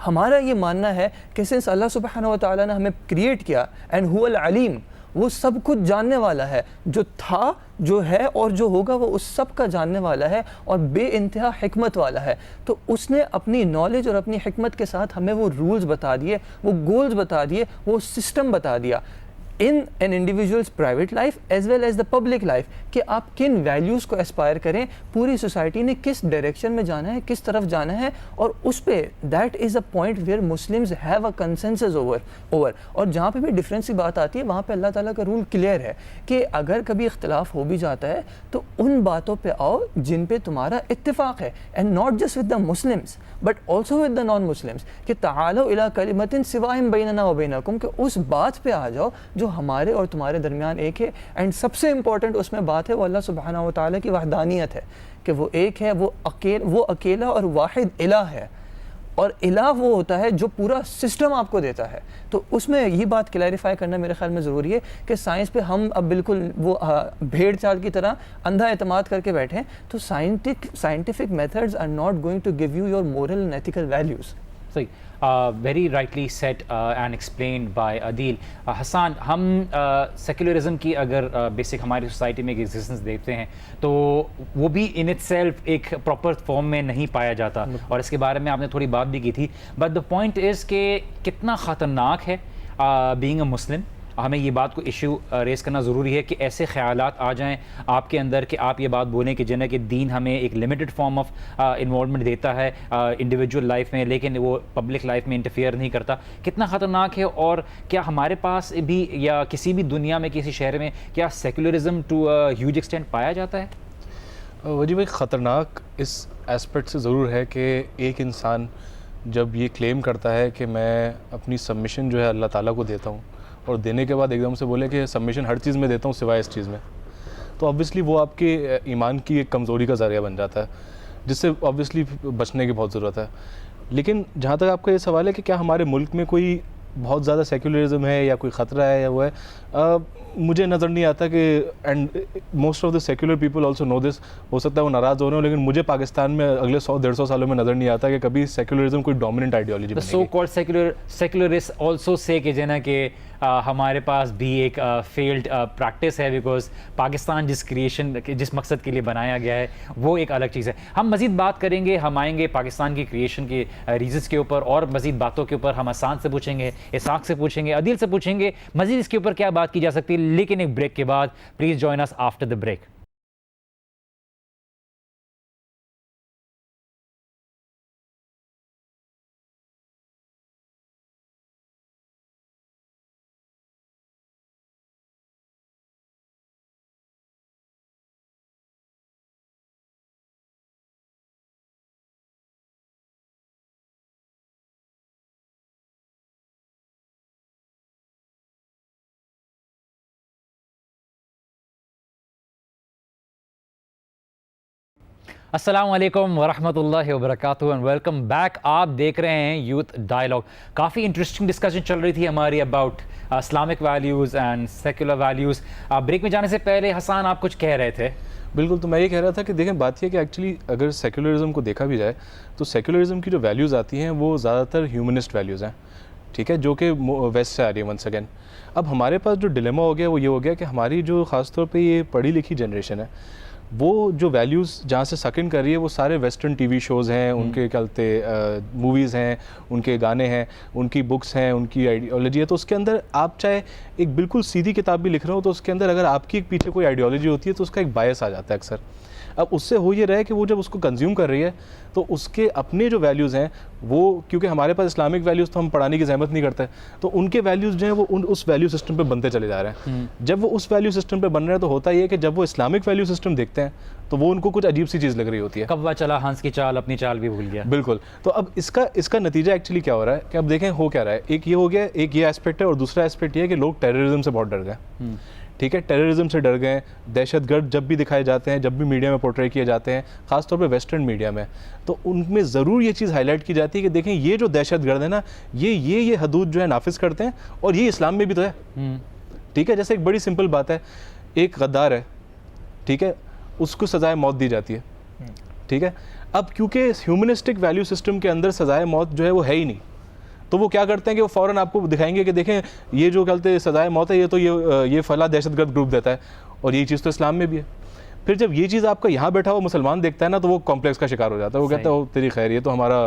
हमारा ये मानना है कि सिंस अल्लाह सुब्हानहू व तआला ने हमें क्रिएट किया, एंड हुवल अलीम, वो सब कुछ जानने वाला है, जो था, जो है और जो होगा, वो उस सब का जानने वाला है और बेइंतहा हिकमत वाला है। तो उसने अपनी नॉलेज और अपनी हिकमत के साथ हमें वो रूल्स बता दिए, वो गोल्स बता दिए, वो सिस्टम बता दिया in an individuals private life as well as the public life, कि आप किन वैल्यूज़ को एस्पायर करें, पूरी सोसाइटी ने किस डायरेक्शन में जाना है, किस तरफ जाना है, और उस पर that is a point where Muslims have a consensus over. और जहाँ पे भी डिफरेंस की बात आती है, वहाँ पे अल्लाह ताला का रूल क्लियर है कि अगर कभी इख्तिलाफ हो भी जाता है तो उन बातों पे आओ जिन पे तुम्हारा इत्तिफाक है, and not just with the Muslims but also with the non Muslims, कि तालो इला कलिमतिन सिवाइम बैनना व बैनकुम, कि उस बात पे आ जाओ जो हमारे और तुम्हारे दरमियान एक है। एंड सबसे इंपॉर्टेंट उसमें बात है वो अल्लाह सुब्हानहू व तआला की वहदानियत है, कि वो एक है, वो अकेला और वाहिद इलाह है, और इलाह वो होता है जो पूरा सिस्टम आपको देता है। तो उसमें ये बात क्लैरिफाई करना मेरे ख्याल में ज़रूरी है कि साइंस पे हम अब बिल्कुल वो भेड़ चाल की तरह अंधा एतमाद करके बैठे, तो scientific methods are not going to give you your moral and ethical values. सही। Very rightly set and explained by Adeel. Hasan, हम सेक्युलरिज्म की अगर बेसिक हमारी सोसाइटी में एक एग्जिस्टेंस देखते हैं तो वो भी इन इटसेल्फ एक प्रॉपर फॉर्म में नहीं पाया जाता, और इसके बारे में आपने थोड़ी बात भी की थी। बट द पॉइंट इज़ कि कितना ख़तरनाक है बीइंग अ मुस्लिम। हमें ये बात को इशू रेस करना ज़रूरी है कि ऐसे ख़यालात आ जाएं आपके अंदर कि आप ये बात बोलें कि जिन्हें कि दीन हमें एक लिमिटेड फॉर्म ऑफ इन्वॉल्वमेंट देता है इंडिविजुअल लाइफ में, लेकिन वो पब्लिक लाइफ में इंटरफेयर नहीं करता। कितना ख़तरनाक है, और क्या हमारे पास भी या किसी भी दुनिया में किसी शहर में क्या सेक्युलरिज्म टू ह्यूज एक्सटेंट पाया जाता है? वजी भाई, ख़तरनाक इस एस्पेक्ट से ज़रूर है कि एक इंसान जब ये क्लेम करता है कि मैं अपनी सबमिशन जो है अल्लाह ताला को देता हूँ, और देने के बाद एकदम से बोले कि सबमिशन हर चीज़ में देता हूँ सिवाय इस चीज़ में, तो ऑब्वियसली वो आपके ईमान की एक कमज़ोरी का ज़रिया बन जाता है, जिससे ऑब्वियसली बचने की बहुत ज़रूरत है। लेकिन जहाँ तक आपका ये सवाल है कि क्या हमारे मुल्क में कोई बहुत ज़्यादा सेक्युलरिज्म है या कोई ख़तरा है या वो है, मुझे नज़र नहीं आता कि, and most of the secular people also know this, हो सकता है वो नाराज़ हो रहे हो, लेकिन मुझे पाकिस्तान में अगले 100-150 सालों में नज़र नहीं आता कि कभी सेक्युलरिज्म कोई डोमिनेंट आइडियोलॉजी बनेगी। So called secularist also say कि जना कि हमारे पास भी एक फेल्ड प्रैक्टिस है, बिकॉज पाकिस्तान जिस मकसद के लिए बनाया गया है वो एक अलग चीज़ है। हम मज़ीद बात करेंगे, हम आएंगे पाकिस्तान की क्रिएशन के रीजन्स के ऊपर और मज़ीद बातों के ऊपर। हम हसन से पूछेंगे, इसाक से पूछेंगे, अदील से पूछेंगे मज़ीद इसके ऊपर क्या बात की जा सकती है, लेकिन एक ब्रेक के बाद। Please join us after the break. अस्सलाम वालेकुम वरहमतुल्लाहि वबरकातुहू एंड वेलकम बैक। आप देख रहे हैं यूथ डायलॉग। काफ़ी इंटरेस्टिंग डिस्कशन चल रही थी हमारी about Islamic values and secular values. Break में जाने से पहले हसन आप कुछ कह रहे थे। बिल्कुल, तो मैं ये कह रहा था कि देखें, बात यह कि एक्चुअली अगर सेक्युलरिज्म को देखा भी जाए तो सेक्युलरिज्म की जो वैल्यूज़ आती हैं वो ज़्यादातर ह्यूमनिस्ट वैल्यूज़ हैं, ठीक है, जो कि वेस्ट से आ रही है वंस अगेन। अब हमारे पास जो डिलेमा हो गया वो ये हो गया कि हमारी जो ख़ासतौर पे ये पढ़ी लिखी जनरेशन है, वो जो वैल्यूज़ जहाँ से सक इन कर रही है वो सारे वेस्टर्न टीवी शोज़ हैं, उनके चलते मूवीज़ हैं, उनके गाने हैं, उनकी बुक्स हैं, उनकी आइडियोलॉजी है। तो उसके अंदर आप चाहे एक बिल्कुल सीधी किताब भी लिख रहे हो तो उसके अंदर अगर आपकी एक पीछे कोई आइडियोलॉजी होती है तो उसका एक बायस आ जाता है अक्सर। अब उससे हो ये रहा है कि वो जब उसको कंज्यूम कर रही है तो उसके अपने जो वैल्यूज़ हैं वो, क्योंकि हमारे पास इस्लामिक वैल्यूज़ तो हम पढ़ाने की ज़हमत नहीं करते, तो उनके वैल्यूज़ जो हैं वो उस वैल्यू सिस्टम पे बनते चले जा रहे हैं। जब वो उस वैल्यू सिस्टम पे बन रहे हैं तो होता ये है कि जब वो इस्लामिक वैल्यू सिस्टम देखते हैं तो वो उनको कुछ अजीब सी चीज़ लग रही होती है। कौवा चला हंस की चाल, अपनी चाल भी भूल गया। बिल्कुल। तो अब इसका नतीजा एक्चुअली क्या हो रहा है कि अब देखें हो क्या रहा है। एक ये हो गया, एक ये एस्पेक्ट है, और दूसरा एस्पेक्ट ये है कि लोग टेररिज्म से बहुत डर गए। ठीक है, टेररिज्म से डर गए। दहशतगर्द जब भी दिखाए जाते हैं, जब भी मीडिया में पोर्ट्रे किए जाते हैं, ख़ासतौर पे वेस्टर्न मीडिया में, तो उनमें ज़रूर ये चीज़ हाईलाइट की जाती है कि देखें ये जो दहशतगर्द है ना, ये हदूद जो है नाफिज करते हैं, और ये इस्लाम में भी तो है। ठीक है, जैसे एक बड़ी सिंपल बात है, एक गद्दार है, ठीक है, उसको सज़ाए मौत दी जाती है। ठीक है, अब क्योंकि ह्यूमनिस्टिक वैल्यू सिस्टम के अंदर सज़ाए मौत जो है वो है ही नहीं, तो वो क्या करते हैं कि वो फ़ौरन आपको दिखाएंगे कि देखें ये जो कहते हैं सज़ाए मौत है, ये तो ये फला दहशतगर्द ग्रुप देता है, और ये चीज़ तो इस्लाम में भी है। फिर जब ये चीज़ आपका यहाँ बैठा हुआ मुसलमान देखता है ना, तो वो कॉम्प्लेक्स का शिकार हो जाता है। वो कहता है ओ तेरी खैर, ये तो हमारा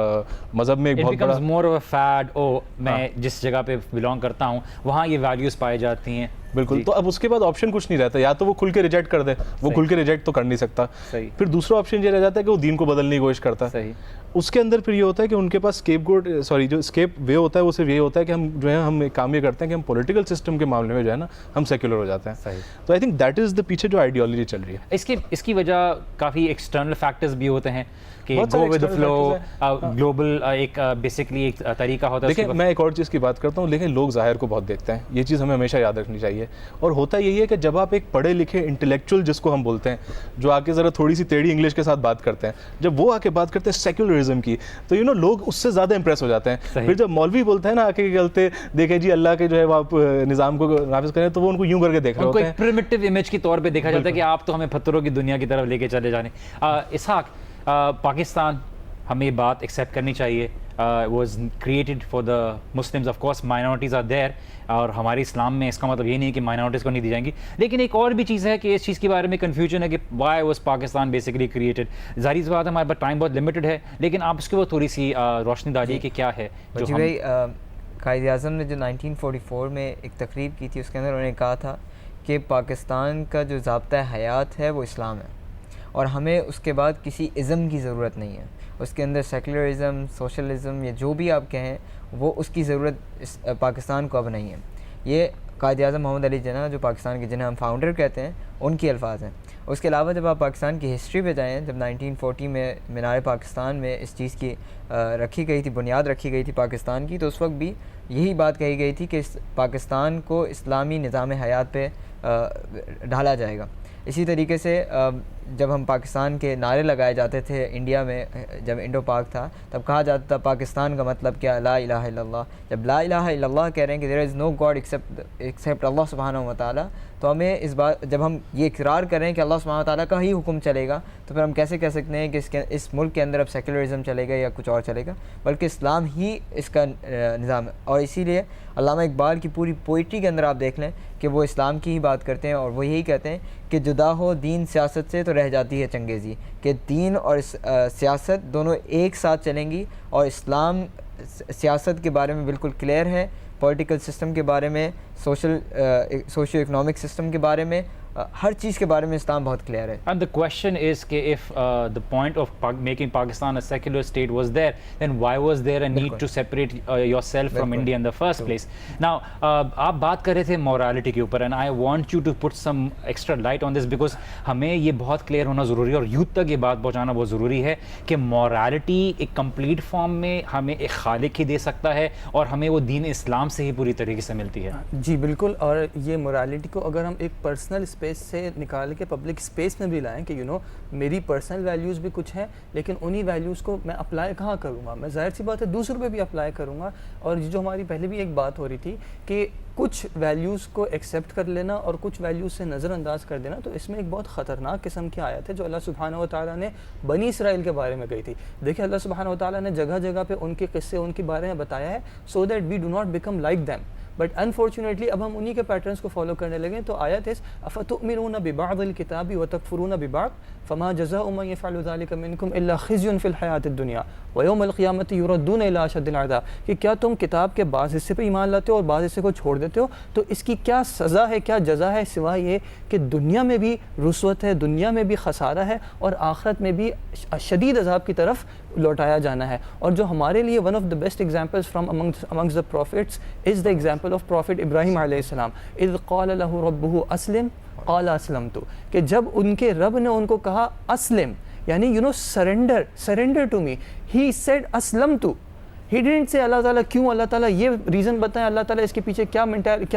मज़हब में एक बहुत बड़ा मोर ऑफ अ फैड। ओ मैं जिस जगह पे बिलोंग करता हूँ वहाँ ये वैल्यूज़ पाई जाती हैं। बिल्कुल। तो अब उसके बाद ऑप्शन कुछ नहीं रहता, या तो वो खुल के रिजेक्ट कर दे, वो खुल के रिजेक्ट तो कर नहीं सकता। फिर दूसरा ऑप्शन ये रह जाता है कि वो दीन को बदलने की कोशिश करता है। उसके अंदर फिर ये होता है कि उनके पास जो स्केप वे होता है वो सिर्फ ये होता है कि हम जो है हम एक काम ये करते हैं कि हम पॉलिटिकल सिस्टम के मामले में जो है ना हम सेक्युलर हो जाते हैं। तो I think that is the पीछे जो आइडियोलॉजी चल रही है। इसकी वजह काफ़ी एक्सटर्नल फैक्टर्स भी होते हैं कि go with the flow, global एक बेसिकली एक तरीका होता है। देखिए, मैं एक और चीज़ की बात करता हूँ, लेकिन लोग ज़ाहिर को बहुत देखते हैं, ये चीज़ हमें हमेशा याद रखनी चाहिए। और होता यही है कि जब आप एक पढ़े लिखे इंटेलेक्चुअल जिसको हम बोलते हैं, जो आके ज़रा थोड़ी सी टेढ़ी इंग्लिश के साथ बात करते हैं, जब वो आके बात करते हैं सेक्युलरिज्म की, तो लोग उससे ज़्यादा इंप्रेस हो जाते हैं। फिर जब मौलवी बोलते हैं ना आके गलते देखे जी अल्लाह के जो है आप निज़ाम को नाफिज करें, तो वो उनको यूं करके देख रहे होते हैं, प्रिमिटिव इमेज के तौर पे देखा जाता है कि आप तो हमें पत्थरों की दुनिया की तरफ लेके चले जाने। इसहाक, पाकिस्तान, हमें ये बात एक्सेप्ट करनी चाहिए was created for the Muslims. Of course minorities are there, और हमारे इस्लाम में इसका मतलब ये नहीं है कि माइनॉरिटीज़ को नहीं दी जाएंगी, लेकिन एक और भी चीज़ है कि इस चीज़ के बारे में कन्फ्यूजन है कि why was Pakistan basically created. ज़ाहिर सी बात है हमारे पास टाइम बहुत लिमिटेड है, लेकिन आप उसके ऊपर थोड़ी सी रोशनी डालिए कि क्या है जो जी भाई, कायद आज़म ने जो 1944 में एक तकरीब की थी उसके अंदर उन्होंने कहा था कि पाकिस्तान का जो ज़ाब्ता हयात है वो इस्लाम है, और हमें उसके बाद किसी इज़्म की ज़रूरत नहीं है। उसके अंदर सेकुलरिज़म, सोशलिज़म या जो भी आप कहें वो उसकी ज़रूरत पाकिस्तान को अब नहीं है। ये कायद आज़म मोहम्मद अली जिन्ना जो पाकिस्तान के जिन्हें हम फाउंडर कहते हैं उनकी अल्फाज हैं। उसके अलावा जब आप पाकिस्तान की हिस्ट्री पे जाएँ, जब 1940 में मीनार पाकिस्तान में इस चीज़ की रखी गई थी, बुनियाद रखी गई थी पाकिस्तान की, तो उस वक्त भी यही बात कही गई थी कि पाकिस्तान को इस्लामी निज़ाम हयात पे ढाला जाएगा। इसी तरीके से जब हम पाकिस्तान के नारे लगाए जाते थे इंडिया में, जब इंडो पाक था, तब कहा जाता था पाकिस्तान का मतलब क्या, ला इलाहा इल्लल्लाह। जब ला इलाहा इल्लल्लाह कह रहे हैं कि there is no god except Allah सुब्हानहू व तआला, तो हमें इस बात, जब हम ये इकरार करें कि अल्लाह सुब्हानहू व तआला का ही हुक्म चलेगा, तो फिर हम कैसे कह सकते हैं कि इस मुल्क के अंदर अब सेकुलरिज़म चलेगा या कुछ और चलेगा, बल्कि इस्लाम ही इसका निज़ाम है। और इसीलिए अल्लामा इकबाल की पूरी पोइट्री के अंदर आप देख लें कि वो इस्लाम की ही बात करते हैं, और वो यही कहते हैं कि जुदा हो दीन सियासत से तो रह जाती है चंगेज़ी, कि दीन और सियासत दोनों एक साथ चलेंगी, और इस्लाम सियासत के बारे में बिल्कुल क्लियर है, पॉलिटिकल सिस्टम के बारे में, सोशियो इकनॉमिक सिस्टम के बारे में, हर चीज़ के बारे में इस्लाम बहुत क्लियर है। And the question is कि if the point of making Pakistan a secular state was there, then why was there a need to separate yourself from India in the first place? Now आप बात कर रहे थे morality के ऊपर, and I want you to put some extra light on this because हमें ये बहुत clear होना ज़रूरी है और यूथ तक ये बात पहुँचाना बहुत ज़रूरी है कि morality एक complete form में हमें एक खालिक ही दे सकता है, और हमें वो दीन इस्लाम से ही पूरी तरीके से मिलती है। जी बिल्कुल, और ये मोरालिटी को अगर हम एक पर्सनल स्पेस से निकाल के पब्लिक स्पेस में भी लाएं कि मेरी पर्सनल वैल्यूज़ भी कुछ हैं, लेकिन उन्हीं वैल्यूज़ को मैं अप्लाई कहाँ करूँगा, मैं जाहिर सी बात है दूसरों पे भी अप्लाई करूँगा। और जो हमारी पहले भी एक बात हो रही थी कि कुछ वैल्यूज़ को एक्सेप्ट कर लेना और कुछ वैल्यूज़ से नज़रअंदाज कर देना, तो इसमें एक बहुत ख़तरनाक किस्म की आयत है जो अल्लाह सुब्हानहू व तआला ने बनी इसराइल के बारे में कही थी। देखिए अल्लाह सुब्हानहू व तआला ने जगह जगह पे उनके किस्से उनके बारे में बताया है, so that we do not become like them. But unfortunately अब हम उन्हीं के पैटर्न्स को फॉलो करने लगे। तो आयत है अफ़तुमिनूना बिबअदिल किताबि व तकफुरूना बिबअद फमा जज़ाउ मन यफ़अलु ज़ालिका मिनकुम इल्ला ख़िज़्युन फ़िल हयातिद दुनिया व यौमल क़ियामति युरद्दूना इला अशद्दिल अज़ाब, कि क्या तुम किताब के बाज़ हिस्से पे ईमान लाते हो और बाज़ हिस्से को छोड़ देते हो, तो इसकी क्या सज़ा है, क्या जज़ा है, सिवाय ये कि दुनिया में भी रुस्वत है, दुनिया में भी खसारा है, और आखिरत में भी शदीद अज़ाब की तरफ लौटाया जाना है। और जो हमारे लिए one of the best examples from amongst the profits is the example of profit Ibrahim अलैहिस्सलाम, इज़ क़ाल लहू रब्बुहु अस्लिम क़ाल अस्लमतु, कि जब उनके रब ने उनको कहा अस्लिम, यानी surrender to me, he said अस्लमतु, ही डिडंट से अल्लाह ताला क्यों, अल्लाह ताला ये रीज़न बताएं, अल्लाह ताला इसके पीछे क्या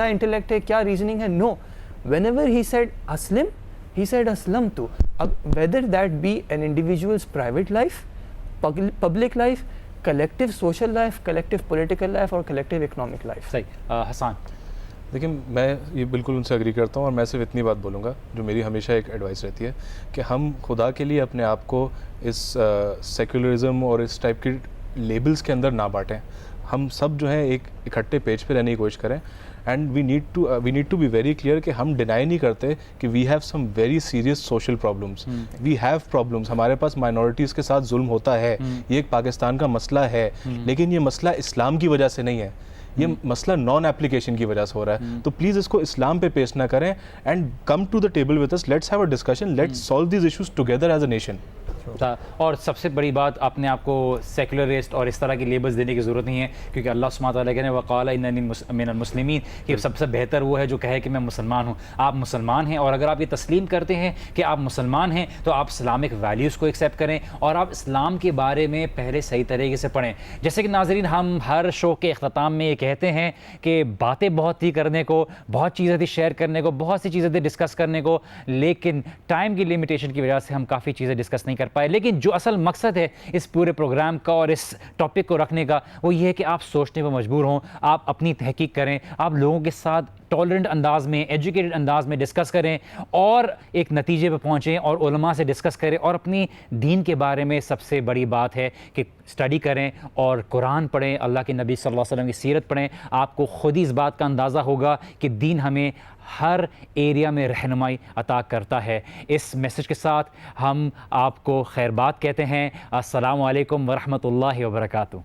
इंटेलेक्ट है, क्या रीजनिंग है, नो, व्हेनेवर ही सेड अस्लिम ही सेड अस्लमतु। अब whether that be an individuals private life, public life, collective social life, collective political life और कलेक्टिव इकोनॉमिक लाइफ। सही। हसन, देखिए मैं ये बिल्कुल उनसे एग्री करता हूँ, और मैं सिर्फ इतनी बात बोलूँगा जो मेरी हमेशा एक एडवाइस रहती है कि हम खुदा के लिए अपने आप को इस सेक्युलरिज्म और इस टाइप के लेबल्स के अंदर ना बांटें। हम सब जो है एक इकट्ठे पेज पे रहने की कोशिश करें, and we need to be very clear कि हम डिनाई नहीं करते कि we have some very serious social problems, we have problems, हमारे पास माइनॉरिटीज़ के साथ जुल्म होता है, ये एक पाकिस्तान का मसला है, लेकिन ये मसला इस्लाम की वजह से नहीं है, ये मसला नॉन एप्लीकेशन की वजह से हो रहा है। तो प्लीज़ इसको इस्लाम पे पेश ना करें, and come to the table with us, let's have a discussion, let's solve these issues together as a nation. और सबसे बड़ी बात, अपने आप को सेकुलरिस्ट और इस तरह की लेबल्स देने की ज़रूरत नहीं है, क्योंकि अल्लाह सुब्हानहू व तआला कहने वक़ाल इन्ननी मिनल मुस्लिमीन, कि सबसे बेहतर वो है जो कहे कि मैं मुसलमान हूँ। आप मुसलमान हैं, और अगर आप ये तस्लीम करते हैं कि आप मुसलमान हैं, तो आप इस्लामिक वैल्यूज़ को एक्सेप्ट करें और आप इस्लाम के बारे में पहले सही तरीके से पढ़ें। जैसे कि नाज़रीन, हम हर शो के अख्ताम में ये कहते हैं कि बातें बहुत थी करने को, बहुत चीज़ें थी शेयर करने को, बहुत सी चीज़ें थी डिस्कस करने को, लेकिन टाइम की लिमिटेशन की वजह से हम काफ़ी चीज़ें डिस्कस नहीं कर पाए। लेकिन जो असल मकसद है इस पूरे प्रोग्राम का और इस टॉपिक को रखने का, वो ये है कि आप सोचने पर मजबूर हों, आप अपनी तहकीक करें, आप लोगों के साथ टॉलरेंट अंदाज में, एजुकेटेड अंदाज में डिस्कस करें और एक नतीजे पे पहुँचें और उलमा से डिस्कस करें। और अपनी दीन के बारे में सबसे बड़ी बात है कि स्टडी करें और कुरान पढ़ें, अल्लाह के नबी सल्लल्लाहु अलैहि वसल्लम की सीरत पढ़ें। आपको ख़ुद ही इस बात का अंदाज़ा होगा कि दीन हमें हर एरिया में रहनुमाई अता करता है। इस मैसेज के साथ हम आपको खैरबात कहते हैं। अस्सलामु अलैकुम वरहमतुल्लाहि वबरकातुहू।